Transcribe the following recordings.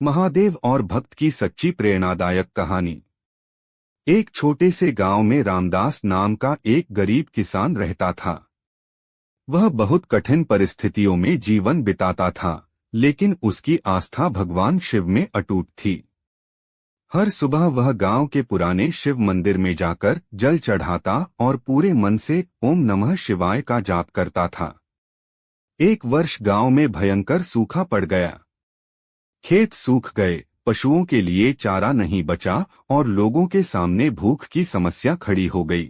महादेव और भक्त की सच्ची प्रेरणादायक कहानी। एक छोटे से गांव में रामदास नाम का एक गरीब किसान रहता था। वह बहुत कठिन परिस्थितियों में जीवन बिताता था, लेकिन उसकी आस्था भगवान शिव में अटूट थी। हर सुबह वह गांव के पुराने शिव मंदिर में जाकर जल चढ़ाता और पूरे मन से ओम नमः शिवाय का जाप करता था। एक वर्ष गांव में भयंकर सूखा पड़ गया। खेत सूख गए, पशुओं के लिए चारा नहीं बचा और लोगों के सामने भूख की समस्या खड़ी हो गई।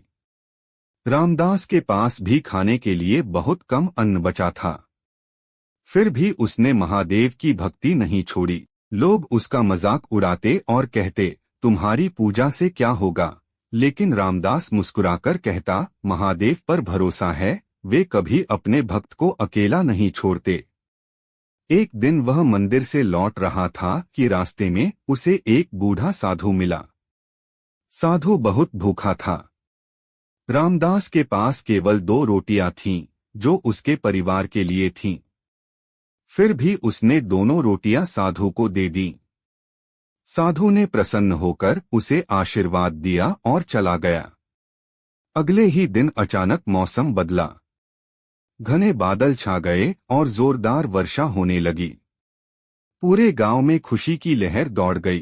रामदास के पास भी खाने के लिए बहुत कम अन्न बचा था। फिर भी उसने महादेव की भक्ति नहीं छोड़ी। लोग उसका मजाक उड़ाते और कहते, तुम्हारी पूजा से क्या होगा? लेकिन रामदास मुस्कुराकर कहता, महादेव पर भरोसा है, वे कभी अपने भक्त को अकेला नहीं छोड़ते। एक दिन वह मंदिर से लौट रहा था कि रास्ते में उसे एक बूढ़ा साधु मिला। साधु बहुत भूखा था। रामदास के पास केवल 2 रोटियां थीं, जो उसके परिवार के लिए थीं। फिर भी उसने दोनों रोटियां साधु को दे दी। साधु ने प्रसन्न होकर उसे आशीर्वाद दिया और चला गया। अगले ही दिन अचानक मौसम बदला। घने बादल छा गए और जोरदार वर्षा होने लगी। पूरे गांव में खुशी की लहर दौड़ गई।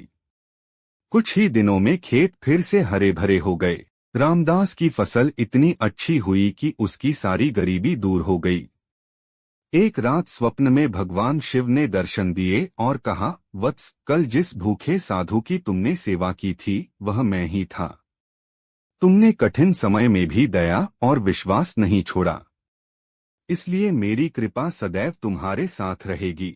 कुछ ही दिनों में खेत फिर से हरे भरे हो गए। रामदास की फसल इतनी अच्छी हुई कि उसकी सारी गरीबी दूर हो गई। एक रात स्वप्न में भगवान शिव ने दर्शन दिए और कहा, वत्स, कल जिस भूखे साधु की तुमने सेवा की थी वह मैं ही था। तुमने कठिन समय में भी दया और विश्वास नहीं छोड़ा, इसलिए मेरी कृपा सदैव तुम्हारे साथ रहेगी।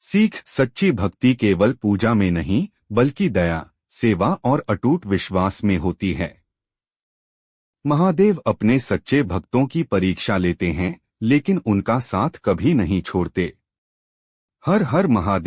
सीख, सच्ची भक्ति केवल पूजा में नहीं बल्कि दया, सेवा और अटूट विश्वास में होती है। महादेव अपने सच्चे भक्तों की परीक्षा लेते हैं, लेकिन उनका साथ कभी नहीं छोड़ते। हर हर महादेव।